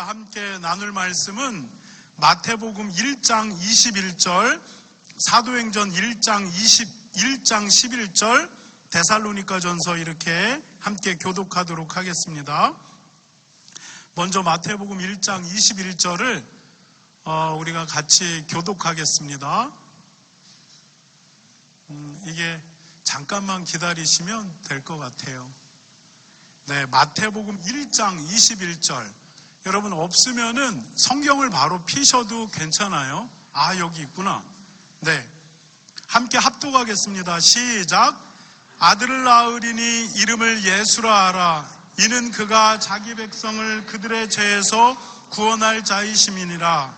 우리가 함께 나눌 말씀은 마태복음 1장 21절, 사도행전 1장 11절, 데살로니가전서 이렇게 함께 교독하도록 하겠습니다. 먼저 마태복음 1장 21절을 우리가 같이 교독하겠습니다. 이게 잠깐만 기다리시면 될 것 같아요. 네, 마태복음 1장 21절. 여러분 없으면은 성경을 바로 피셔도 괜찮아요. 아, 여기 있구나. 네, 함께 합독하겠습니다. 시작. 아들을 낳으리니 이름을 예수라 하라. 이는 그가 자기 백성을 그들의 죄에서 구원할 자이심이니라.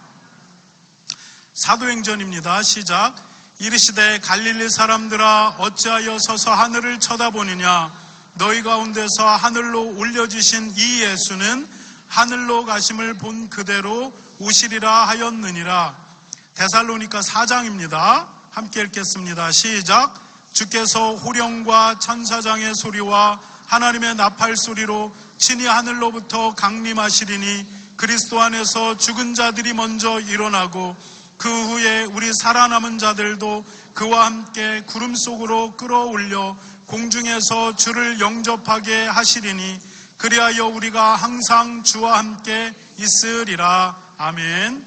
사도행전입니다. 시작. 이르시되 갈릴리 사람들아 어찌하여 서서 하늘을 쳐다보느냐. 너희 가운데서 하늘로 올려지신 이 예수는 하늘로 가심을 본 그대로 오시리라 하였느니라. 데살로니가 4장입니다. 함께 읽겠습니다. 시작. 주께서 호령과 천사장의 소리와 하나님의 나팔 소리로 친히 하늘로부터 강림하시리니 그리스도 안에서 죽은 자들이 먼저 일어나고 그 후에 우리 살아남은 자들도 그와 함께 구름 속으로 끌어올려 공중에서 주를 영접하게 하시리니 그리하여 우리가 항상 주와 함께 있으리라. 아멘.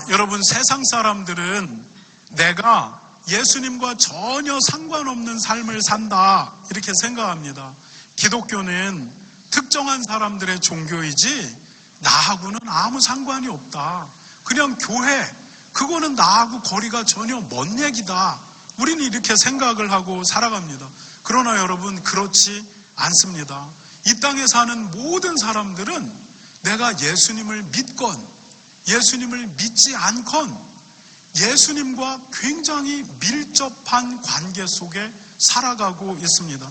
여러분, 세상 사람들은 내가 예수님과 전혀 상관없는 삶을 산다 이렇게 생각합니다. 기독교는 특정한 사람들의 종교이지 나하고는 아무 상관이 없다. 그냥 교회, 그거는 나하고 거리가 전혀 먼 얘기다. 우리는 이렇게 생각을 하고 살아갑니다. 그러나 여러분, 그렇지 않습니다. 이 땅에 사는 모든 사람들은 내가 예수님을 믿건 예수님을 믿지 않건 예수님과 굉장히 밀접한 관계 속에 살아가고 있습니다.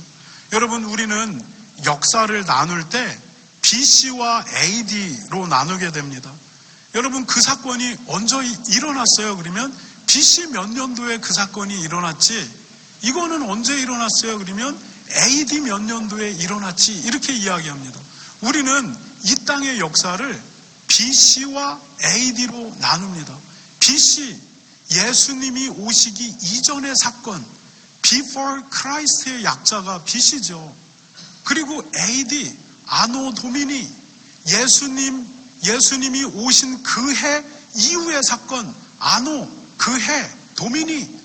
여러분, 우리는 역사를 나눌 때 BC와 AD로 나누게 됩니다. 여러분, 그 사건이 언제 일어났어요? 그러면 BC 몇 년도에 그 사건이 일어났지, 이거는 언제 일어났어요? 그러면 AD 몇 년도에 일어났지, 이렇게 이야기합니다. 우리는 이 땅의 역사를 BC와 AD로 나눕니다. BC, 예수님이 오시기 이전의 사건, Before Christ의 약자가 BC죠. 그리고 AD, 아노 도미니, 예수님이 오신 그 해 이후의 사건, 아노, 그 해, 도미니,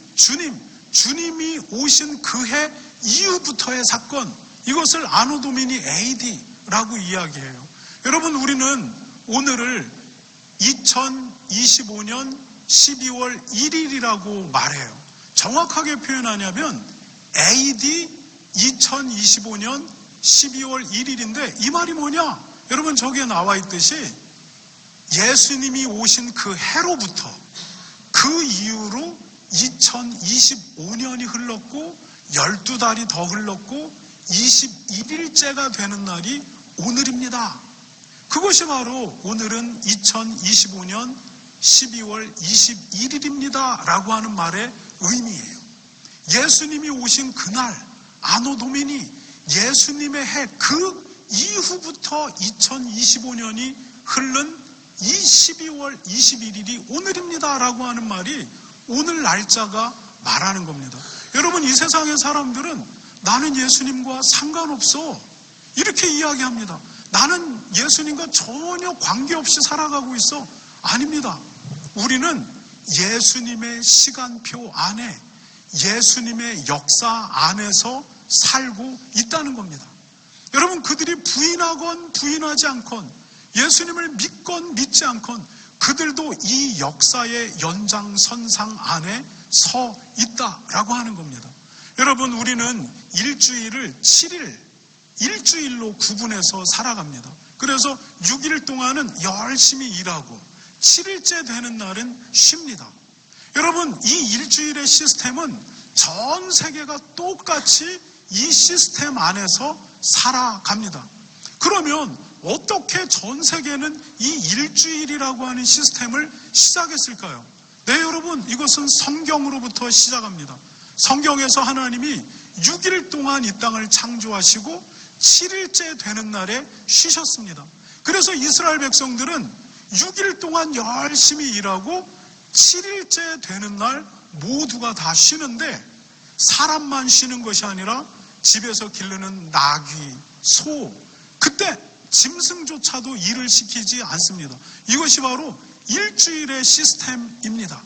주님이 오신 그 해 이후부터의 사건, 이것을 아노 도미니 AD라고 이야기해요. 여러분, 우리는 오늘을 2025년 12월 1일이라고 말해요. 정확하게 표현하냐면 AD 2025년 12월 1일인데 이 말이 뭐냐? 여러분, 저기에 나와 있듯이 예수님이 오신 그 해로부터 그 이후로 2025년이 흘렀고 12달이 더 흘렀고 21일째가 되는 날이 오늘입니다. 그것이 바로 오늘은 2025년 12월 21일입니다 라고 하는 말의 의미예요. 예수님이 오신 그날, 아노 도미니, 예수님의 해 그 이후부터 2025년이 흐른 이 12월 21일이 오늘입니다 라고 하는 말이 오늘 날짜가 말하는 겁니다. 여러분, 이 세상의 사람들은 나는 예수님과 상관없어 이렇게 이야기합니다. 나는 예수님과 전혀 관계없이 살아가고 있어. 아닙니다. 우리는 예수님의 시간표 안에, 예수님의 역사 안에서 살고 있다는 겁니다. 여러분, 그들이 부인하건 부인하지 않건, 예수님을 믿건 믿지 않건 그들도 이 역사의 연장선상 안에 서 있다라고 하는 겁니다. 여러분, 우리는 일주일을 7일, 일주일로 구분해서 살아갑니다. 그래서 6일 동안은 열심히 일하고 7일째 되는 날은 쉽니다. 여러분, 이 일주일의 시스템은 전 세계가 똑같이 이 시스템 안에서 살아갑니다. 그러면 어떻게 전 세계는 이 일주일이라고 하는 시스템을 시작했을까요? 네, 여러분, 이것은 성경으로부터 시작합니다. 성경에서 하나님이 6일 동안 이 땅을 창조하시고 7일째 되는 날에 쉬셨습니다. 그래서 이스라엘 백성들은 6일 동안 열심히 일하고 7일째 되는 날 모두가 다 쉬는데 사람만 쉬는 것이 아니라 집에서 기르는 나귀, 소, 그때 짐승조차도 일을 시키지 않습니다. 이것이 바로 일주일의 시스템입니다.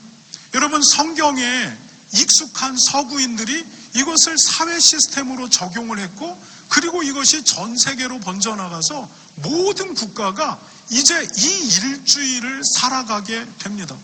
여러분, 성경에 익숙한 서구인들이 이것을 사회 시스템으로 적용을 했고, 그리고 이것이 전 세계로 번져나가서 모든 국가가 이제 이 일주일을 살아가게 됩니다.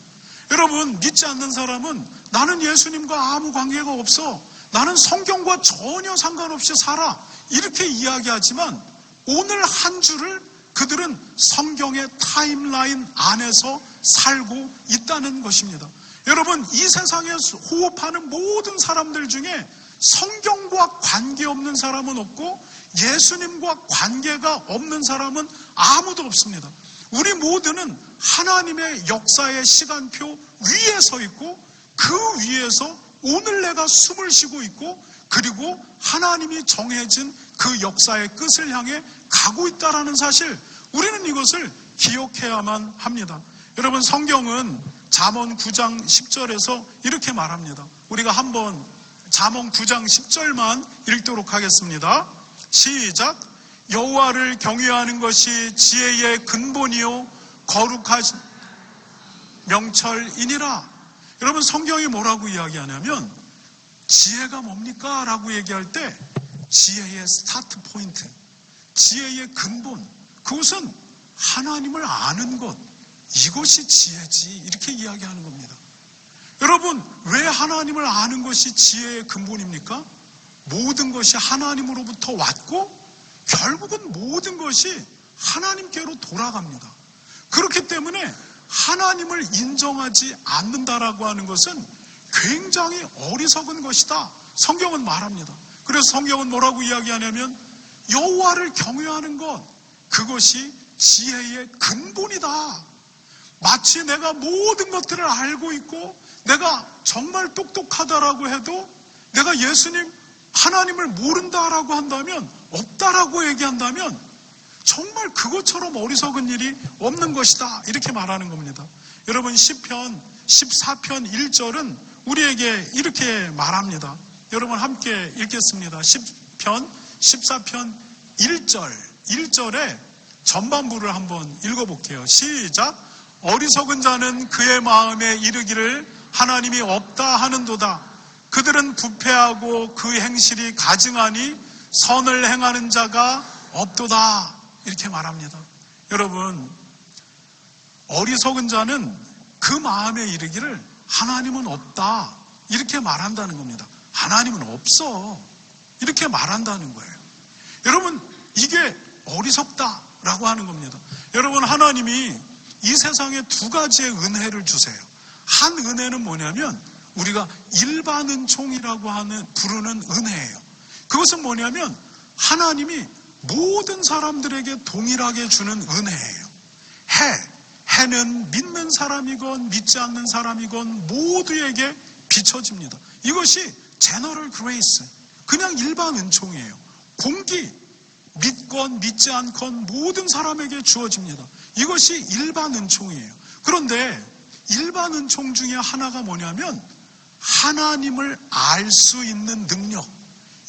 여러분, 믿지 않는 사람은 나는 예수님과 아무 관계가 없어, 나는 성경과 전혀 상관없이 살아, 이렇게 이야기하지만 오늘 한 주를 그들은 성경의 타임라인 안에서 살고 있다는 것입니다. 여러분, 이 세상에 호흡하는 모든 사람들 중에 성경과 관계없는 사람은 없고 예수님과 관계가 없는 사람은 아무도 없습니다. 우리 모두는 하나님의 역사의 시간표 위에 서 있고 그 위에서 오늘 내가 숨을 쉬고 있고 그리고 하나님이 정해진 그 역사의 끝을 향해 가고 있다는 사실, 우리는 이것을 기억해야만 합니다. 여러분, 성경은 잠언 9장 10절에서 이렇게 말합니다. 우리가 한번 잠언 9장 10절만 읽도록 하겠습니다. 시작. 여호와를 경외하는 것이 지혜의 근본이요 거룩하신 명철이니라. 여러분, 성경이 뭐라고 이야기하냐면 지혜가 뭡니까? 라고 얘기할 때 지혜의 스타트 포인트, 지혜의 근본, 그것은 하나님을 아는 것, 이것이 지혜지, 이렇게 이야기하는 겁니다. 여러분, 왜 하나님을 아는 것이 지혜의 근본입니까? 모든 것이 하나님으로부터 왔고 결국은 모든 것이 하나님께로 돌아갑니다. 그렇기 때문에 하나님을 인정하지 않는다라고 하는 것은 굉장히 어리석은 것이다, 성경은 말합니다. 그래서 성경은 뭐라고 이야기하냐면 여호와를 경외하는 것, 그것이 지혜의 근본이다. 마치 내가 모든 것들을 알고 있고 내가 정말 똑똑하다라고 해도 내가 예수님, 하나님을 모른다라고 한다면, 없다라고 얘기한다면 정말 그것처럼 어리석은 일이 없는 것이다, 이렇게 말하는 겁니다. 여러분, 시편 14편 1절은 우리에게 이렇게 말합니다. 여러분 함께 읽겠습니다. 시편 14편 1절에 전반부를 한번 읽어볼게요. 시작. 어리석은 자는 그의 마음에 이르기를 하나님이 없다 하는도다. 그들은 부패하고 그 행실이 가증하니 선을 행하는 자가 없도다, 이렇게 말합니다. 여러분, 어리석은 자는 그 마음에 이르기를 하나님은 없다, 이렇게 말한다는 겁니다. 하나님은 없어, 이렇게 말한다는 거예요. 여러분, 이게 어리석다라고 하는 겁니다. 여러분, 하나님이 이 세상에 두 가지의 은혜를 주세요. 한 은혜는 뭐냐면 우리가 일반 은총이라고 부르는 은혜예요. 그것은 뭐냐면 하나님이 모든 사람들에게 동일하게 주는 은혜예요. 해는 믿는 사람이건 믿지 않는 사람이건 모두에게 비춰집니다. 이것이 제너럴 그레이스, 그냥 일반 은총이에요. 공기, 믿건 믿지 않건 모든 사람에게 주어집니다. 이것이 일반 은총이에요. 그런데 일반 은총 중에 하나가 뭐냐면 하나님을 알 수 있는 능력,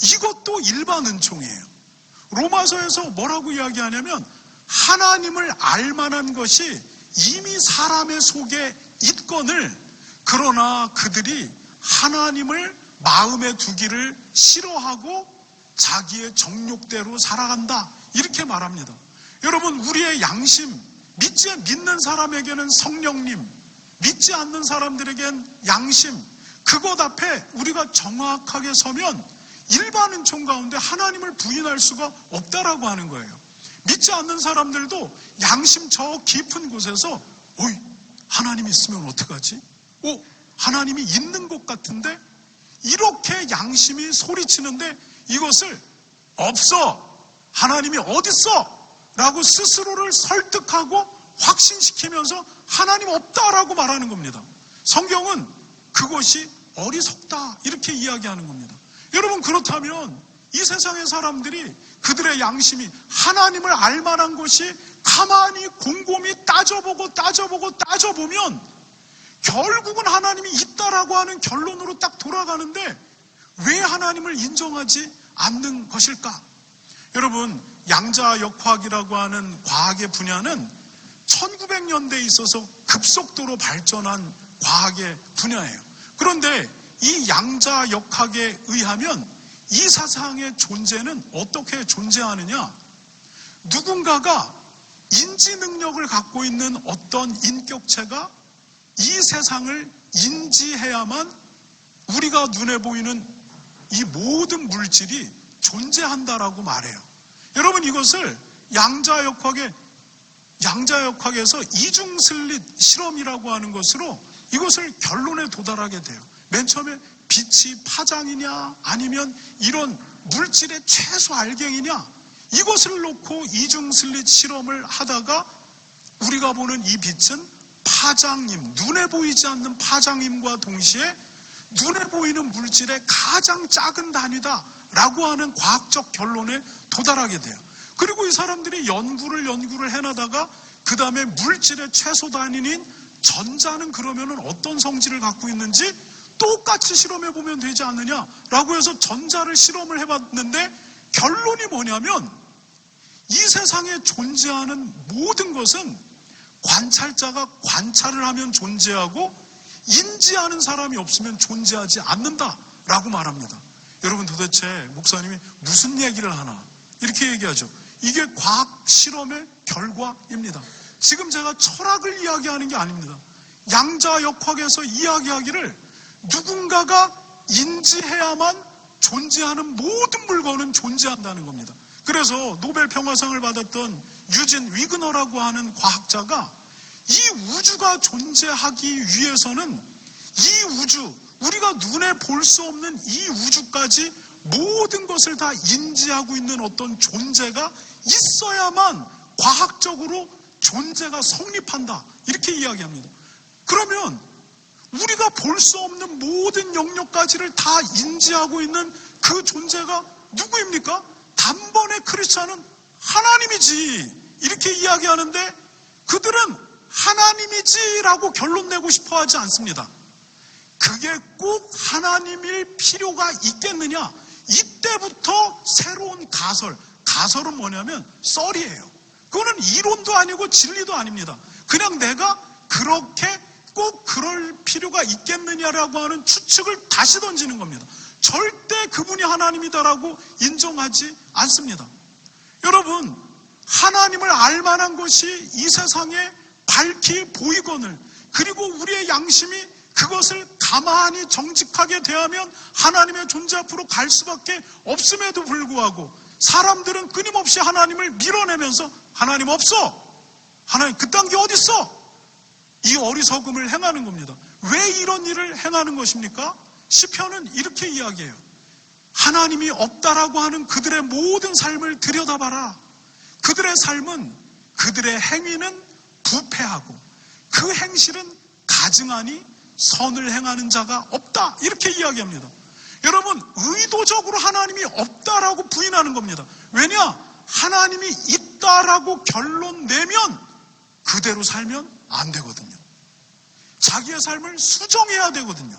이것도 일반 은총이에요. 로마서에서 뭐라고 이야기하냐면 하나님을 알 만한 것이 이미 사람의 속에 있거늘 그러나 그들이 하나님을 마음에 두기를 싫어하고 자기의 정욕대로 살아간다, 이렇게 말합니다. 여러분, 우리의 양심, 믿는 사람에게는 성령님, 믿지 않는 사람들에겐 양심, 그것 앞에 우리가 정확하게 서면 일반 은총 가운데 하나님을 부인할 수가 없다라고 하는 거예요. 믿지 않는 사람들도 양심 저 깊은 곳에서 어이, 하나님 있으면 어떡하지? 하나님이 있는 것 같은데? 이렇게 양심이 소리치는데 이것을 없어, 하나님이 어딨어? 라고 스스로를 설득하고 확신시키면서 하나님 없다라고 말하는 겁니다. 성경은 그것이 어리석다, 이렇게 이야기하는 겁니다. 여러분, 그렇다면 이 세상의 사람들이 그들의 양심이 하나님을 알 만한 것이 가만히 곰곰이 따져보면 결국은 하나님이 있다라고 하는 결론으로 딱 돌아가는데 왜 하나님을 인정하지 않는 것일까? 여러분, 양자역학이라고 하는 과학의 분야는 1900년대에 있어서 급속도로 발전한 과학의 분야예요. 그런데 이 양자역학에 의하면 이 세상의 존재는 어떻게 존재하느냐? 누군가가 인지 능력을 갖고 있는 어떤 인격체가 이 세상을 인지해야만 우리가 눈에 보이는 이 모든 물질이 존재한다라고 말해요. 여러분, 이것을 양자역학에서 이중슬릿 실험이라고 하는 것으로 이것을 결론에 도달하게 돼요. 맨 처음에 빛이 파장이냐 아니면 이런 물질의 최소 알갱이냐, 이것을 놓고 이중슬릿 실험을 하다가 우리가 보는 이 빛은 파장임, 눈에 보이지 않는 파장임과 동시에 눈에 보이는 물질의 가장 작은 단위다라고 하는 과학적 결론에 도달하게 돼요. 그리고 이 사람들이 연구를 해나다가 그 다음에 물질의 최소 단위인 전자는 그러면은 어떤 성질을 갖고 있는지 똑같이 실험해보면 되지 않느냐라고 해서 전자를 실험을 해봤는데 결론이 뭐냐면 이 세상에 존재하는 모든 것은 관찰자가 관찰을 하면 존재하고 인지하는 사람이 없으면 존재하지 않는다라고 말합니다. 여러분, 도대체 목사님이 무슨 얘기를 하나 이렇게 얘기하죠. 이게 과학 실험의 결과입니다. 지금 제가 철학을 이야기하는 게 아닙니다. 양자역학에서 이야기하기를 누군가가 인지해야만 존재하는 모든 물건은 존재한다는 겁니다. 그래서 노벨 평화상을 받았던 유진 위그너라고 하는 과학자가 이 우주가 존재하기 위해서는 이 우주, 우리가 눈에 볼 수 없는 이 우주까지 모든 것을 다 인지하고 있는 어떤 존재가 있어야만 과학적으로 존재가 성립한다, 이렇게 이야기합니다. 그러면 우리가 볼 수 없는 모든 영역까지를 다 인지하고 있는 그 존재가 누구입니까? 단번에 크리스찬은 하나님이지, 이렇게 이야기하는데 그들은 하나님이지라고 결론 내고 싶어 하지 않습니다. 그게 꼭 하나님일 필요가 있겠느냐? 이때부터 새로운 가설은 뭐냐면 썰이에요. 그거는 이론도 아니고 진리도 아닙니다. 그냥 내가 그렇게 꼭 그럴 필요가 있겠느냐라고 하는 추측을 다시 던지는 겁니다. 절대 그분이 하나님이다라고 인정하지 않습니다. 여러분, 하나님을 알만한 것이 이 세상에 밝히 보이거늘, 그리고 우리의 양심이 그것을 가만히 정직하게 대하면 하나님의 존재 앞으로 갈 수밖에 없음에도 불구하고 사람들은 끊임없이 하나님을 밀어내면서 하나님 없어, 하나님 그딴 게 어딨어, 이 어리석음을 행하는 겁니다. 왜 이런 일을 행하는 것입니까? 시편은 이렇게 이야기해요. 하나님이 없다라고 하는 그들의 모든 삶을 들여다봐라. 그들의 삶은, 그들의 행위는 부패하고 그 행실은 가증하니 선을 행하는 자가 없다, 이렇게 이야기합니다. 여러분, 의도적으로 하나님이 없다라고 부인하는 겁니다. 왜냐? 하나님이 있다라고 결론 내면 그대로 살면 안 되거든요. 자기의 삶을 수정해야 되거든요.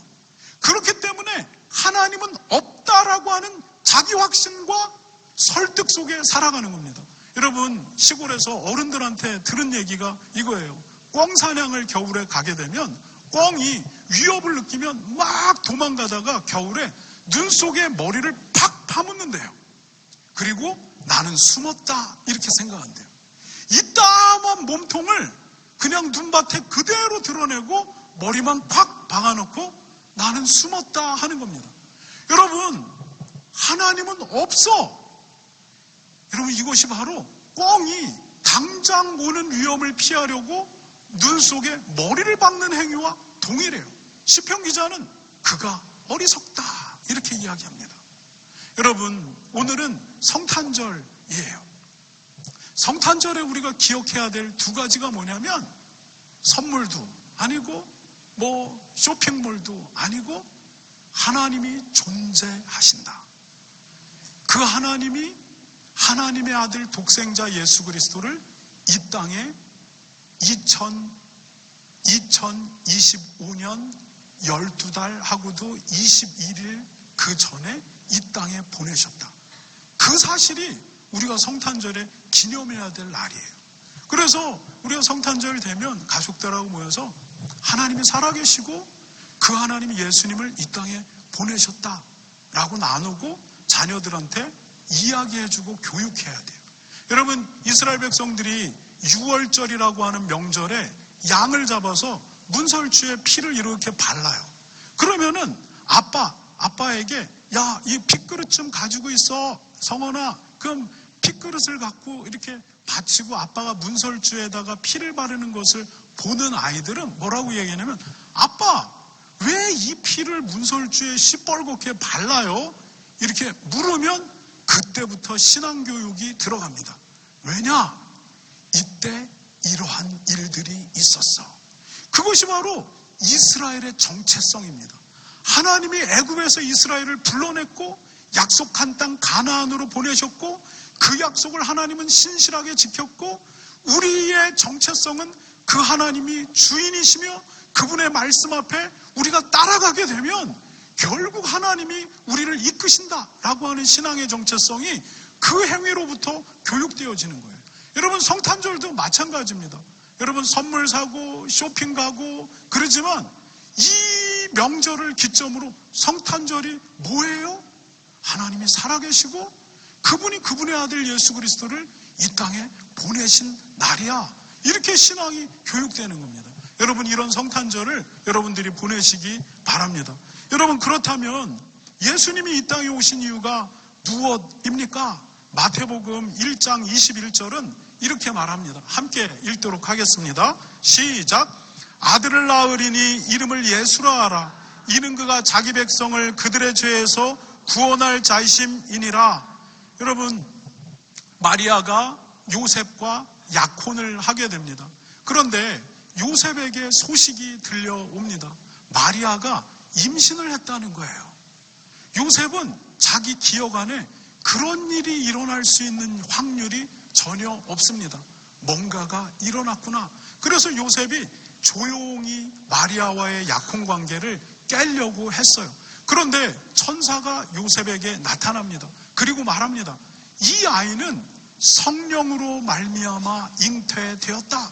그렇기 때문에 하나님은 없다라고 하는 자기 확신과 설득 속에 살아가는 겁니다. 여러분, 시골에서 어른들한테 들은 얘기가 이거예요. 꿩 사냥을 겨울에 가게 되면 꿩이 위협을 느끼면 막 도망가다가 겨울에 눈 속에 머리를 팍 파묻는데요. 그리고 나는 숨었다, 이렇게 생각한대요. 이따만 몸통을 그냥 눈밭에 그대로 드러내고 머리만 팍 박아놓고 나는 숨었다 하는 겁니다. 여러분, 하나님은 없어. 여러분, 이것이 바로 꿩이 당장 오는 위험을 피하려고 눈 속에 머리를 박는 행위와 동일해요. 시편 기자는 그가 어리석다, 이렇게 이야기합니다. 여러분, 오늘은 성탄절이에요. 성탄절에 우리가 기억해야 될 두 가지가 뭐냐면 선물도 아니고 쇼핑몰도 아니고 하나님이 존재하신다. 그 하나님이 하나님의 아들 독생자 예수 그리스도를 이 땅에 2025년 12달 하고도 21일 그 전에 이 땅에 보내셨다. 그 사실이 우리가 성탄절에 기념해야 될 날이에요. 그래서 우리가 성탄절 되면 가족들하고 모여서 하나님이 살아계시고 그 하나님이 예수님을 이 땅에 보내셨다라고 나누고 자녀들한테 이야기해주고 교육해야 돼요. 여러분, 이스라엘 백성들이 6월절이라고 하는 명절에 양을 잡아서 문설주에 피를 이렇게 발라요. 그러면은 아빠에게 야, 이 핏그릇 좀 가지고 있어, 성원아. 그럼 핏그릇을 갖고 이렇게 바치고 아빠가 문설주에다가 피를 바르는 것을 보는 아이들은 뭐라고 얘기하냐면, 아빠, 왜 이 피를 문설주에 시뻘겋게 발라요? 이렇게 물으면 그때부터 신앙교육이 들어갑니다. 왜냐? 이때 이러한 일들이 있었어. 그것이 바로 이스라엘의 정체성입니다. 하나님이 애굽에서 이스라엘을 불러냈고 약속한 땅 가나안으로 보내셨고 그 약속을 하나님은 신실하게 지켰고 우리의 정체성은 그 하나님이 주인이시며 그분의 말씀 앞에 우리가 따라가게 되면 결국 하나님이 우리를 이끄신다라고 하는 신앙의 정체성이 그 행위로부터 교육되어지는 거예요. 여러분, 성탄절도 마찬가지입니다. 여러분, 선물 사고 쇼핑 가고 그러지만 이 명절을 기점으로 성탄절이 뭐예요? 하나님이 살아계시고 그분이 그분의 아들 예수 그리스도를 이 땅에 보내신 날이야. 이렇게 신앙이 교육되는 겁니다. 여러분, 이런 성탄절을 여러분들이 보내시기 바랍니다. 여러분, 그렇다면 예수님이 이 땅에 오신 이유가 무엇입니까? 마태복음 1장 21절은 이렇게 말합니다. 함께 읽도록 하겠습니다. 시작. 아들을 낳으리니 이름을 예수라 하라. 이는 그가 자기 백성을 그들의 죄에서 구원할 자이심이니라. 여러분, 마리아가 요셉과 약혼을 하게 됩니다. 그런데 요셉에게 소식이 들려옵니다. 마리아가 임신을 했다는 거예요. 요셉은 자기 기억 안에 그런 일이 일어날 수 있는 확률이 전혀 없습니다. 뭔가가 일어났구나. 그래서 요셉이 조용히 마리아와의 약혼 관계를 깨려고 했어요. 그런데 천사가 요셉에게 나타납니다. 그리고 말합니다. 이 아이는 성령으로 말미암아 잉태되었다.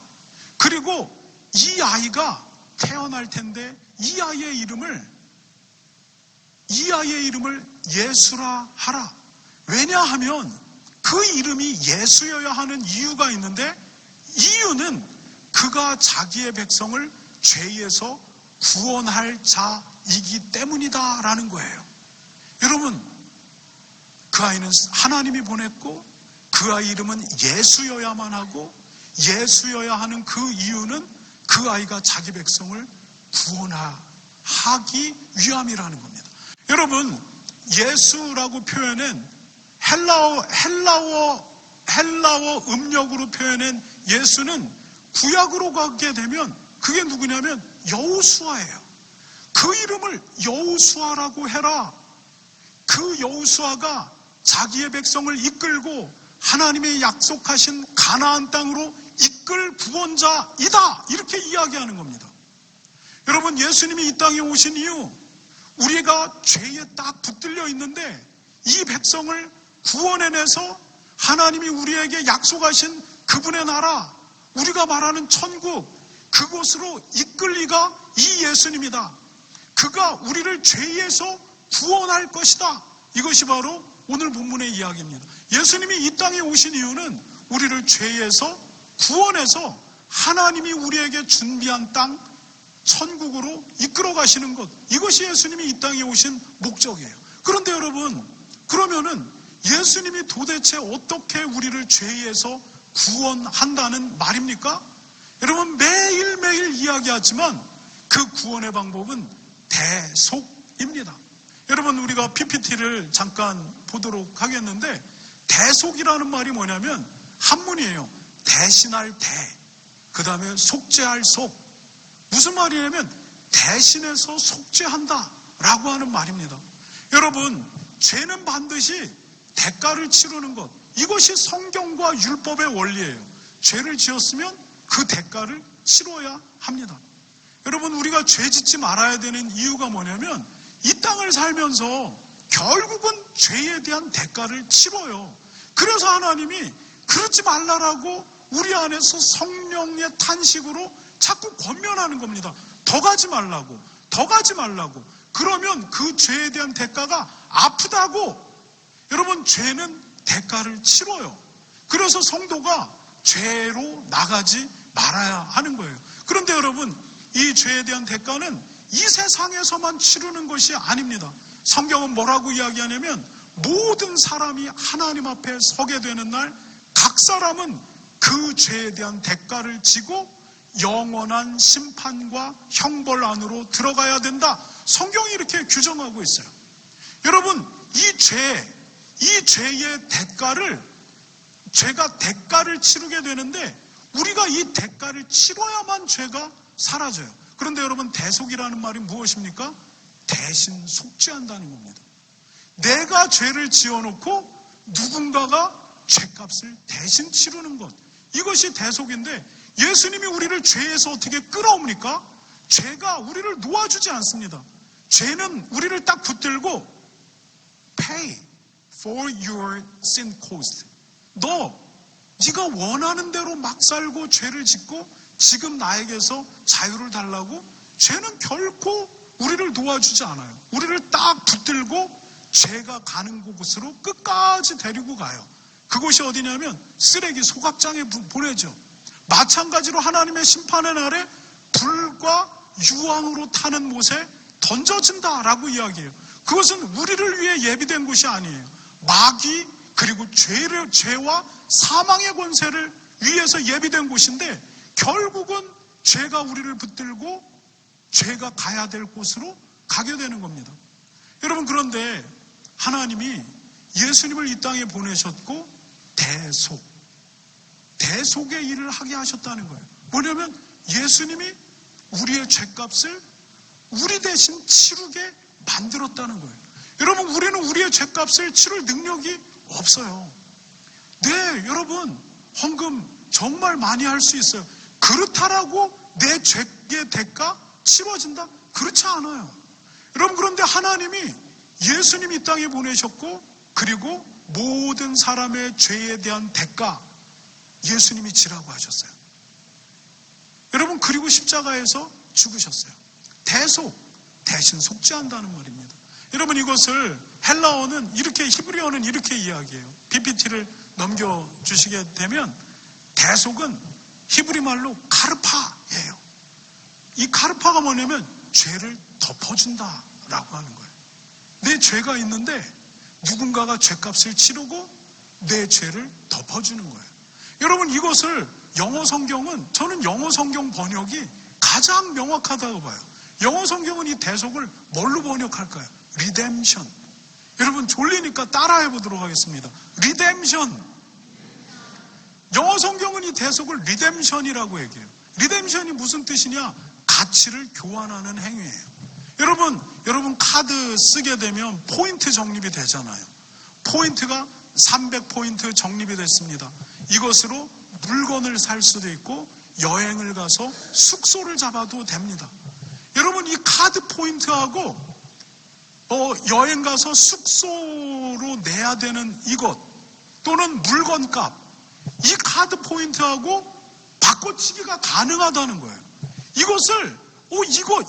그리고 이 아이가 태어날 텐데 이 아이의 이름을 예수라 하라. 왜냐하면 그 이름이 예수여야 하는 이유가 있는데, 이유는 그가 자기의 백성을 죄에서 구원할 자이기 때문이다라는 거예요. 여러분, 그 아이는 하나님이 보냈고 그 아이 이름은 예수여야만 하고 예수여야 하는 그 이유는 그 아이가 자기 백성을 구원하기 위함이라는 겁니다. 여러분, 예수라고 표현은 헬라어 음력으로 표현한 예수는 구약으로 가게 되면 그게 누구냐면 여호수아예요. 그 이름을 여호수아라고 해라. 그 여호수아가 자기의 백성을 이끌고 하나님의 약속하신 가나안 땅으로 이끌 구원자이다. 이렇게 이야기하는 겁니다. 여러분, 예수님이 이 땅에 오신 이유, 우리가 죄에 딱 붙들려 있는데 이 백성을 구원해내서 하나님이 우리에게 약속하신 그분의 나라, 우리가 말하는 천국, 그곳으로 이끌 리가 이 예수님이다. 그가 우리를 죄에서 구원할 것이다. 이것이 바로 오늘 본문의 이야기입니다. 예수님이 이 땅에 오신 이유는 우리를 죄에서 구원해서 하나님이 우리에게 준비한 땅, 천국으로 이끌어 가시는 것, 이것이 예수님이 이 땅에 오신 목적이에요. 그런데 여러분, 그러면은 예수님이 도대체 어떻게 우리를 죄에서 구원한다는 말입니까? 여러분, 매일매일 이야기하지만 그 구원의 방법은 대속입니다. 여러분, 우리가 PPT를 잠깐 보도록 하겠는데, 대속이라는 말이 뭐냐면 한문이에요. 대신할 대, 그 다음에 속죄할 속. 무슨 말이냐면 대신해서 속죄한다 라고 하는 말입니다. 여러분, 죄는 반드시 대가를 치르는 것, 이것이 성경과 율법의 원리예요. 죄를 지었으면 그 대가를 치러야 합니다. 여러분, 우리가 죄 짓지 말아야 되는 이유가 뭐냐면 이 땅을 살면서 결국은 죄에 대한 대가를 치러요. 그래서 하나님이 그러지 말라라고 우리 안에서 성령의 탄식으로 자꾸 권면하는 겁니다. 더 가지 말라고, 더 가지 말라고. 그러면 그 죄에 대한 대가가 아프다고. 여러분, 죄는 대가를 치러요. 그래서 성도가 죄로 나가지 말아야 하는 거예요. 그런데 여러분, 이 죄에 대한 대가는 이 세상에서만 치르는 것이 아닙니다. 성경은 뭐라고 이야기하냐면 모든 사람이 하나님 앞에 서게 되는 날 각 사람은 그 죄에 대한 대가를 지고 영원한 심판과 형벌 안으로 들어가야 된다. 성경이 이렇게 규정하고 있어요. 여러분, 이 죄의 대가를, 죄가 대가를 치르게 되는데 우리가 이 대가를 치러야만 죄가 사라져요. 그런데 여러분, 대속이라는 말이 무엇입니까? 대신 속죄한다는 겁니다. 내가 죄를 지어놓고 누군가가 죄값을 대신 치르는 것, 이것이 대속인데 예수님이 우리를 죄에서 어떻게 끌어옵니까? 죄가 우리를 놓아주지 않습니다. 죄는 우리를 딱 붙들고 pay for your sin cost. 네가 원하는 대로 막 살고 죄를 짓고 지금 나에게서 자유를 달라고? 죄는 결코 우리를 놓아주지 않아요. 우리를 딱 붙들고 죄가 가는 곳으로 끝까지 데리고 가요. 그곳이 어디냐면 쓰레기 소각장에 보내죠. 마찬가지로 하나님의 심판의 날에 불과 유황으로 타는 못에 던져진다라고 이야기해요. 그것은 우리를 위해 예비된 곳이 아니에요. 마귀 그리고 죄와 사망의 권세를 위해서 예비된 곳인데 결국은 죄가 우리를 붙들고 죄가 가야 될 곳으로 가게 되는 겁니다. 여러분, 그런데 하나님이 예수님을 이 땅에 보내셨고 대속의 일을 하게 하셨다는 거예요. 뭐냐면 예수님이 우리의 죄값을 우리 대신 치르게 만들었다는 거예요. 여러분, 우리는 우리의 죄값을 치를 능력이 없어요. 네, 여러분, 헌금 정말 많이 할 수 있어요. 그렇다라고 내 죄의 대가 치러진다? 그렇지 않아요. 여러분, 그런데 하나님이 예수님이 이 땅에 보내셨고 그리고 모든 사람의 죄에 대한 대가 예수님이 지라고 하셨어요. 여러분, 그리고 십자가에서 죽으셨어요. 대신 속죄한다는 말입니다. 여러분, 이것을 헬라어는 이렇게, 히브리어는 이렇게 이야기해요. PPT를 넘겨주시게 되면 대속은 히브리 말로 카르파예요. 이 카르파가 뭐냐면 죄를 덮어준다라고 하는 거예요. 내 죄가 있는데 누군가가 죄값을 치르고 내 죄를 덮어주는 거예요. 여러분, 이것을 영어 성경은, 저는 영어 성경 번역이 가장 명확하다고 봐요. 영어 성경은 이 대속을 뭘로 번역할까요? 리뎀션. 여러분, 졸리니까 따라해 보도록 하겠습니다. 리뎀션. 영어 성경은 이 대속을 리뎀션이라고 얘기해요. 리뎀션이 무슨 뜻이냐? 가치를 교환하는 행위예요. 여러분 카드 쓰게 되면 포인트 적립이 되잖아요. 포인트가 300포인트 적립이 됐습니다. 이것으로 물건을 살 수도 있고 여행을 가서 숙소를 잡아도 됩니다. 여러분, 이 카드 포인트하고 여행 가서 숙소로 내야 되는 이것 또는 물건값, 이 카드 포인트하고 바꿔치기가 가능하다는 거예요. 이것을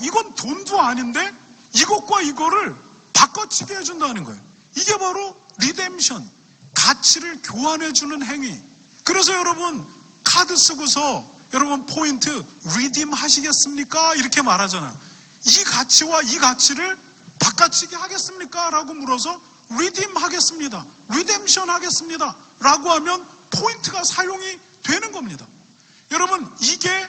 이건 돈도 아닌데 이것과 이거를 바꿔치기 해준다는 거예요. 이게 바로 리뎀션, 가치를 교환해주는 행위. 그래서 여러분, 카드 쓰고서 여러분 포인트 리딤 하시겠습니까? 이렇게 말하잖아요. 이 가치와 이 가치를 바꿔치기 하겠습니까? 라고 물어서 리딤 하겠습니다, 리뎀션 하겠습니다 라고 하면 포인트가 사용이 되는 겁니다. 여러분, 이게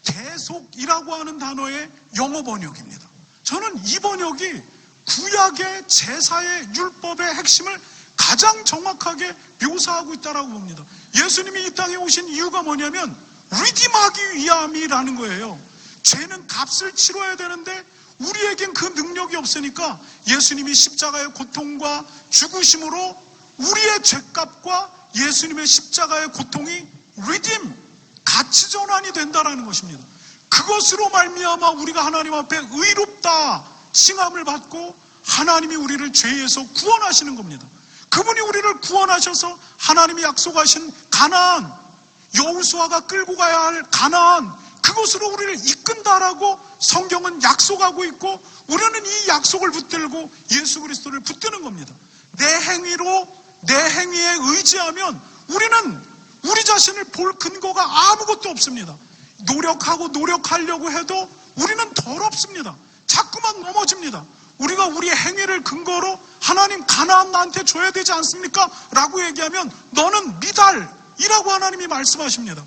대속이라고 하는 단어의 영어 번역입니다. 저는 이 번역이 구약의 제사의 율법의 핵심을 가장 정확하게 묘사하고 있다고 봅니다. 예수님이 이 땅에 오신 이유가 뭐냐면 리딤하기 위함이라는 거예요. 죄는 값을 치러야 되는데 우리에겐 그 능력이 없으니까 예수님이 십자가의 고통과 죽으심으로 우리의 죄값과 예수님의 십자가의 고통이 redeem, 가치 전환이 된다라는 것입니다. 그것으로 말미암아 우리가 하나님 앞에 의롭다 칭함을 받고 하나님이 우리를 죄에서 구원하시는 겁니다. 그분이 우리를 구원하셔서 하나님이 약속하신 가나안, 여호수아가 끌고 가야 할 가나안, 그것으로 우리를 이끈다라고 성경은 약속하고 있고, 우리는 이 약속을 붙들고 예수 그리스도를 붙드는 겁니다. 내 행위에 의지하면 우리는 우리 자신을 볼 근거가 아무것도 없습니다. 노력하려고 해도 우리는 더럽습니다. 자꾸만 넘어집니다. 우리가 우리의 행위를 근거로 하나님 가나안 나한테 줘야 되지 않습니까? 라고 얘기하면 너는 미달이라고 하나님이 말씀하십니다.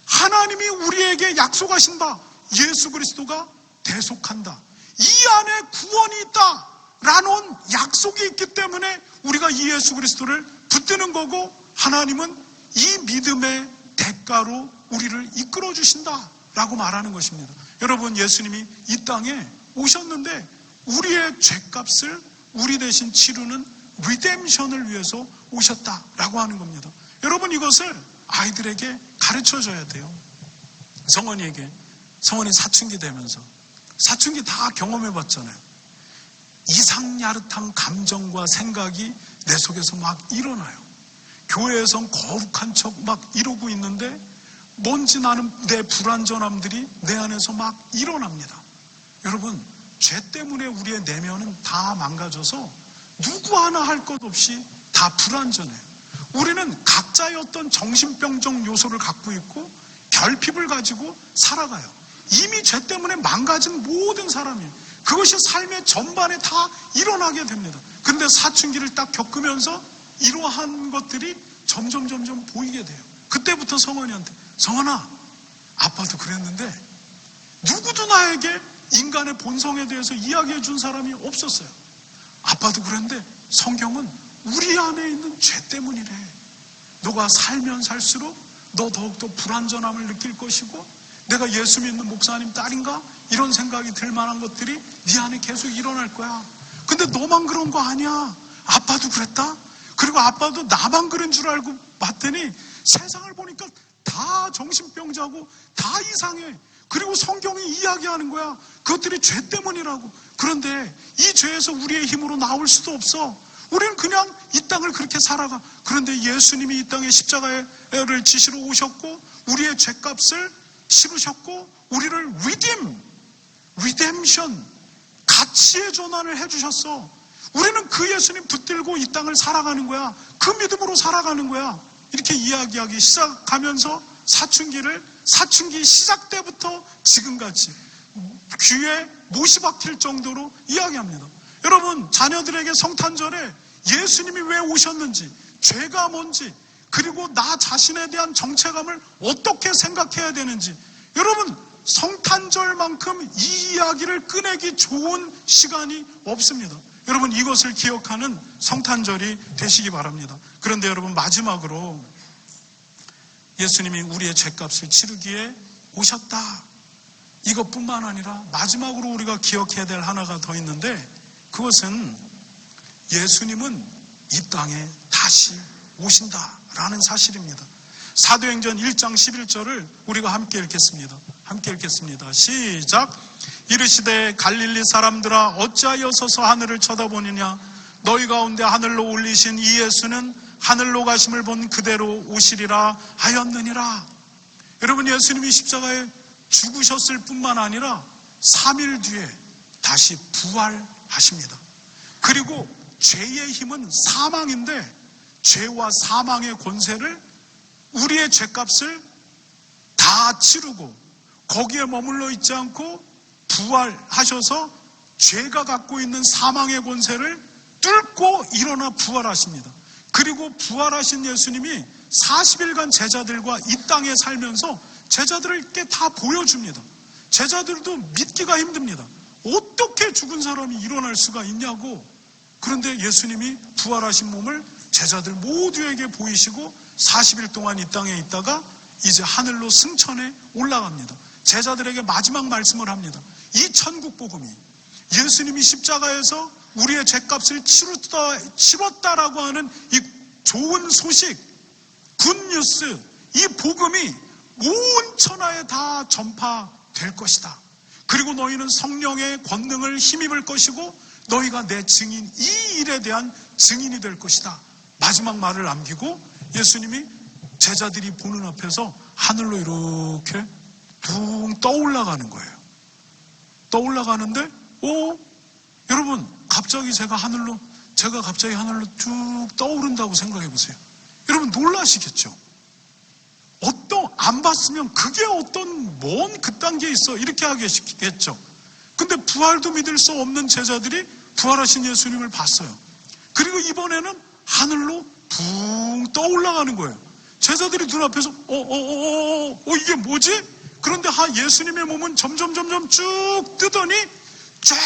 하나님이 우리에게 약속하신 바 예수 그리스도가 대속한다. 이 안에 구원이 있다 라는 약속이 있기 때문에 우리가 이 예수 그리스도를 붙드는 거고, 하나님은 이 믿음의 대가로 우리를 이끌어 주신다 라고 말하는 것입니다. 여러분, 예수님이 이 땅에 오셨는데 우리의 죄값을 우리 대신 치르는 리뎀션을 위해서 오셨다라고 하는 겁니다. 여러분, 이것을 아이들에게 가르쳐줘야 돼요. 성원이 사춘기 되면서, 사춘기 다 경험해봤잖아요. 이상야릇한 감정과 생각이 내 속에서 막 일어나요. 교회에선 거룩한 척 막 이러고 있는데 뭔지 나는 내 불완전함들이 내 안에서 막 일어납니다. 여러분, 죄 때문에 우리의 내면은 다 망가져서 누구 하나 할 것 없이 다 불완전해요. 우리는 각자의 어떤 정신병적 요소를 갖고 있고 결핍을 가지고 살아가요. 이미 죄 때문에 망가진 모든 사람이에요. 그것이 삶의 전반에 다 일어나게 됩니다. 그런데 사춘기를 딱 겪으면서 이러한 것들이 점점 보이게 돼요. 그때부터 성원이한테, 성원아, 아빠도 그랬는데 누구도 나에게 인간의 본성에 대해서 이야기해 준 사람이 없었어요. 아빠도 그랬는데 성경은 우리 안에 있는 죄 때문이래. 너가 살면 살수록 너 더욱더 불완전함을 느낄 것이고, 내가 예수 믿는 목사님 딸인가? 이런 생각이 들 만한 것들이 네 안에 계속 일어날 거야. 근데 너만 그런 거 아니야. 아빠도 그랬다? 그리고 아빠도 나만 그런 줄 알고 봤더니 세상을 보니까 다 정신병자고 다 이상해. 그리고 성경이 이야기하는 거야. 그것들이 죄 때문이라고. 그런데 이 죄에서 우리의 힘으로 나올 수도 없어. 우리는 그냥 이 땅을 그렇게 살아가. 그런데 예수님이 이 땅에 십자가를 지시러 오셨고 우리의 죄값을 치르셨고 우리를 리뎀션, 가치의 전환을 해주셨어. 우리는 그 예수님 붙들고 이 땅을 살아가는 거야. 그 믿음으로 살아가는 거야. 이렇게 이야기하기 시작하면서 사춘기 시작 때부터 지금같이 귀에 못이 박힐 정도로 이야기합니다. 여러분, 자녀들에게 성탄절에 예수님이 왜 오셨는지, 죄가 뭔지, 그리고 나 자신에 대한 정체감을 어떻게 생각해야 되는지, 여러분, 성탄절만큼 이 이야기를 꺼내기 좋은 시간이 없습니다. 여러분, 이것을 기억하는 성탄절이 되시기 바랍니다. 그런데 여러분, 마지막으로 예수님이 우리의 죄값을 치르기에 오셨다. 이것뿐만 아니라 마지막으로 우리가 기억해야 될 하나가 더 있는데, 그것은 예수님은 이 땅에 다시 오신다라는 사실입니다. 사도행전 1장 11절을 우리가 함께 읽겠습니다. 시작. 이르시되 갈릴리 사람들아 어찌하여 서서 하늘을 쳐다보느냐. 너희 가운데 하늘로 올리신 이 예수는 하늘로 가심을 본 그대로 오시리라 하였느니라. 여러분, 예수님이 십자가에 죽으셨을 뿐만 아니라 3일 뒤에 다시 부활하십니다. 그리고 죄의 힘은 사망인데 죄와 사망의 권세를, 우리의 죄값을 다 치르고 거기에 머물러 있지 않고 부활하셔서 죄가 갖고 있는 사망의 권세를 뚫고 일어나 부활하십니다. 그리고 부활하신 예수님이 40일간 제자들과 이 땅에 살면서 제자들에게 다 보여줍니다. 제자들도 믿기가 힘듭니다. 어떻게 죽은 사람이 일어날 수가 있냐고. 그런데 예수님이 부활하신 몸을 제자들 모두에게 보이시고 40일 동안 이 땅에 있다가 이제 하늘로 승천해 올라갑니다. 제자들에게 마지막 말씀을 합니다. 이 천국 복음이, 예수님이 십자가에서 우리의 죄값을 치렀다라고 하는 이 좋은 소식, 굿뉴스, 이 복음이 온 천하에 다 전파될 것이다. 그리고 너희는 성령의 권능을 힘입을 것이고 너희가 내 증인, 이 일에 대한 증인이 될 것이다. 마지막 말을 남기고 예수님이 제자들이 보는 앞에서 하늘로 이렇게 둥 떠올라가는 거예요. 떠올라가는데 여러분 갑자기 제가 갑자기 하늘로 쭉 떠오른다고 생각해 보세요. 여러분 놀라시겠죠? 안 봤으면 그게 뭔 그딴 게 있어 이렇게 하겠죠. 근데 부활도 믿을 수 없는 제자들이 부활하신 예수님을 봤어요. 그리고 이번에는 하늘로 붕 떠올라가는 거예요. 제자들이 눈앞에서 이게 뭐지? 그런데 예수님의 몸은 점점 쭉 뜨더니 쫙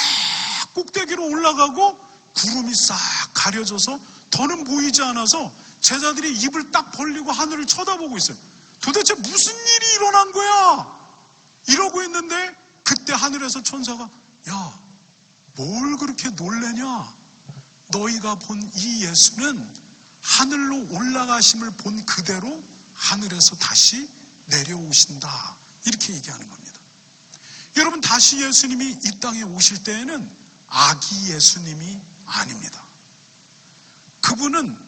꼭대기로 올라가고 구름이 싹 가려져서 더는 보이지 않아서 제자들이 입을 딱 벌리고 하늘을 쳐다보고 있어요. 도대체 무슨 일이 일어난 거야? 이러고 있는데 그때 하늘에서 천사가 야, 뭘 그렇게 놀래냐? 너희가 본 이 예수는 하늘로 올라가심을 본 그대로 하늘에서 다시 내려오신다. 이렇게 얘기하는 겁니다. 여러분 다시 예수님이 이 땅에 오실 때에는 아기 예수님이 아닙니다. 그분은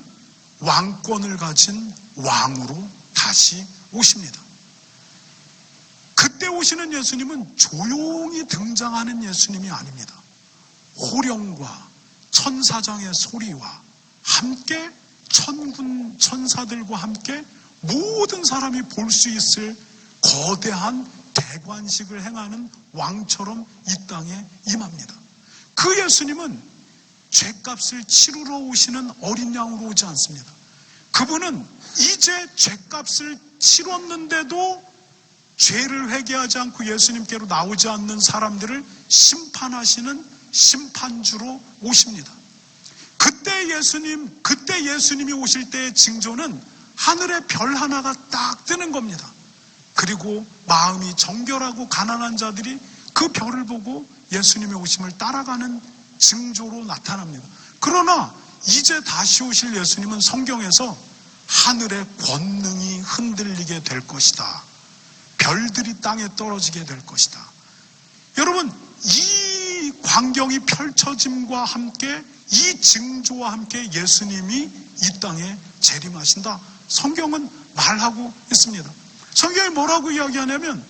왕권을 가진 왕으로 다시 오십니다. 그때 오시는 예수님은 조용히 등장하는 예수님이 아닙니다. 호령과 천사장의 소리와 함께 천군 천사들과 함께 모든 사람이 볼 수 있을 거대한 대관식을 행하는 왕처럼 이 땅에 임합니다. 그 예수님은 죄값을 치르러 오시는 어린 양으로 오지 않습니다. 그분은 이제 죄값을 치렀는데도 죄를 회개하지 않고 예수님께로 나오지 않는 사람들을 심판하시는 심판주로 오십니다. 그때 예수님이 오실 때의 징조는 하늘에 별 하나가 딱 뜨는 겁니다. 그리고 마음이 정결하고 가난한 자들이 그 별을 보고 예수님의 오심을 따라가는 징조로 나타납니다. 그러나 이제 다시 오실 예수님은 성경에서 하늘의 권능이 흔들리게 될 것이다. 별들이 땅에 떨어지게 될 것이다. 여러분, 이 광경이 펼쳐짐과 함께 이 징조와 함께 예수님이 이 땅에 재림하신다. 성경은 말하고 있습니다. 성경이 뭐라고 이야기하냐면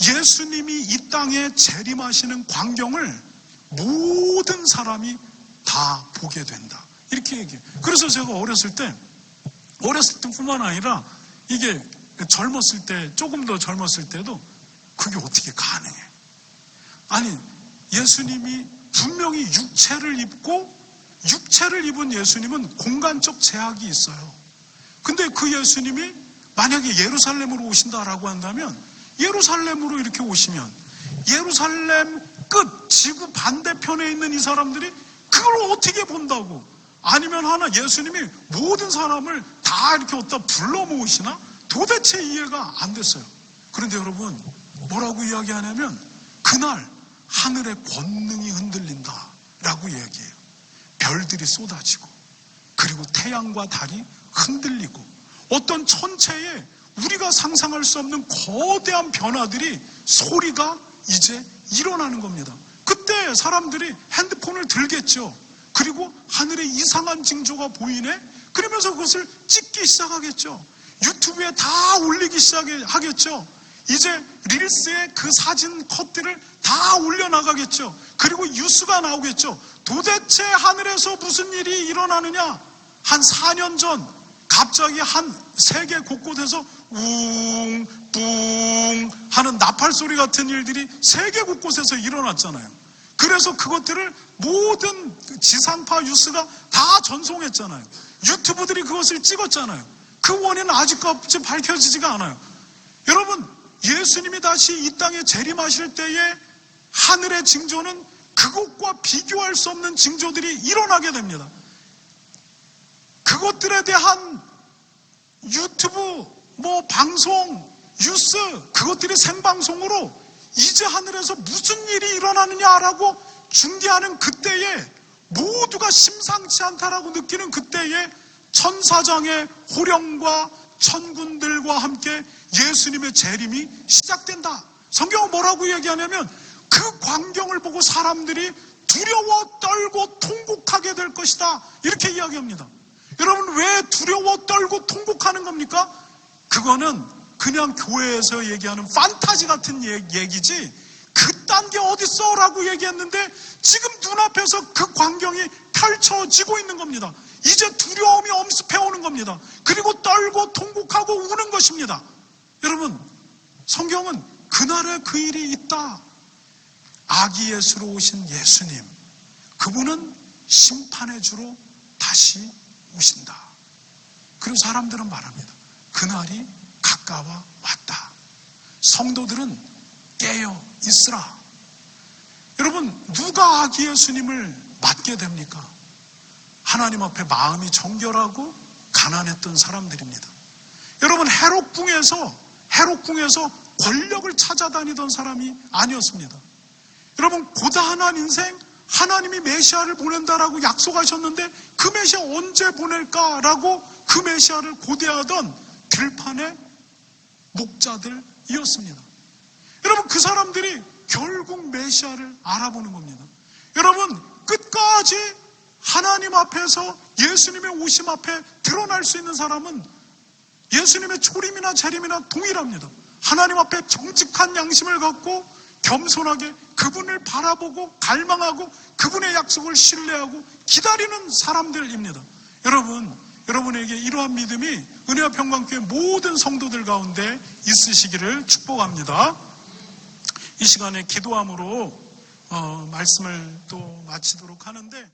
예수님이 이 땅에 재림하시는 광경을 모든 사람이 다 보게 된다. 이렇게 얘기해요. 그래서 제가 어렸을 때뿐만 아니라 이게 젊었을 때, 조금 더 젊었을 때도 그게 어떻게 가능해? 아니, 예수님이 분명히 육체를 입은 예수님은 공간적 제약이 있어요. 근데 그 예수님이 만약에 예루살렘으로 오신다라고 한다면 예루살렘으로 이렇게 오시면 예루살렘 끝, 지구 반대편에 있는 이 사람들이 그걸 어떻게 본다고? 아니면 예수님이 모든 사람을 다 이렇게 어디다 불러 모으시나? 도대체 이해가 안 됐어요. 그런데 여러분, 뭐라고 이야기하냐면 그날 하늘의 권능이 흔들린다라고 이야기해요. 별들이 쏟아지고 그리고 태양과 달이 흔들리고 어떤 천체에 우리가 상상할 수 없는 거대한 변화들이 소리가 이제 일어나는 겁니다. 그때 사람들이 핸드폰을 들겠죠. 그리고 하늘에 이상한 징조가 보이네? 그러면서 그것을 찍기 시작하겠죠. 유튜브에 다 올리기 시작하겠죠. 이제 릴스에 그 사진 컷들을 다 올려나가겠죠. 그리고 뉴스가 나오겠죠. 도대체 하늘에서 무슨 일이 일어나느냐? 한 4년 전 갑자기 한 세계 곳곳에서 웅, 뿡 하는 나팔 소리 같은 일들이 세계 곳곳에서 일어났잖아요. 그래서 그것들을 모든 지상파 뉴스가 다 전송했잖아요. 유튜브들이 그것을 찍었잖아요. 그 원인은 아직까지 밝혀지지가 않아요. 여러분, 예수님이 다시 이 땅에 재림하실 때에 하늘의 징조는 그것과 비교할 수 없는 징조들이 일어나게 됩니다. 그것들에 대한 유튜브, 방송, 뉴스, 그것들이 생방송으로 이제 하늘에서 무슨 일이 일어나느냐라고 중계하는 그때에 모두가 심상치 않다라고 느끼는 그때에 천사장의 호령과 천군들과 함께 예수님의 재림이 시작된다. 성경은 뭐라고 얘기하냐면 그 광경을 보고 사람들이 두려워 떨고 통곡하게 될 것이다. 이렇게 이야기합니다. 여러분, 왜 두려워 떨고 통곡하는 겁니까? 그거는 그냥 교회에서 얘기하는 판타지 같은 얘기지 그딴 게 어딨어 라고 얘기했는데 지금 눈앞에서 그 광경이 펼쳐지고 있는 겁니다. 이제 두려움이 엄습해 오는 겁니다. 그리고 떨고 통곡하고 우는 것입니다. 여러분, 성경은 그날에 그 일이 있다. 아기 예수로 오신 예수님, 그분은 심판의 주로 다시 오신다. 그리고 사람들은 말합니다. 그날이 가까워 왔다. 성도들은 깨어 있으라. 여러분, 누가 아기 예수님을 맞게 됩니까? 하나님 앞에 마음이 정결하고 가난했던 사람들입니다. 여러분, 헤롯궁에서 권력을 찾아다니던 사람이 아니었습니다. 여러분, 고단한 인생, 하나님이 메시아를 보낸다라고 약속하셨는데 그 메시아 언제 보낼까라고 그 메시아를 고대하던 들판의 목자들이었습니다. 여러분, 그 사람들이 결국 메시아를 알아보는 겁니다. 여러분, 끝까지 하나님 앞에서 예수님의 오심 앞에 드러날 수 있는 사람은 예수님의 초림이나 재림이나 동일합니다. 하나님 앞에 정직한 양심을 갖고 겸손하게 그분을 바라보고 갈망하고 그분의 약속을 신뢰하고 기다리는 사람들입니다. 여러분에게 이러한 믿음이 은혜와 평강교회 모든 성도들 가운데 있으시기를 축복합니다. 이 시간에 기도함으로 말씀을 또 마치도록 하는데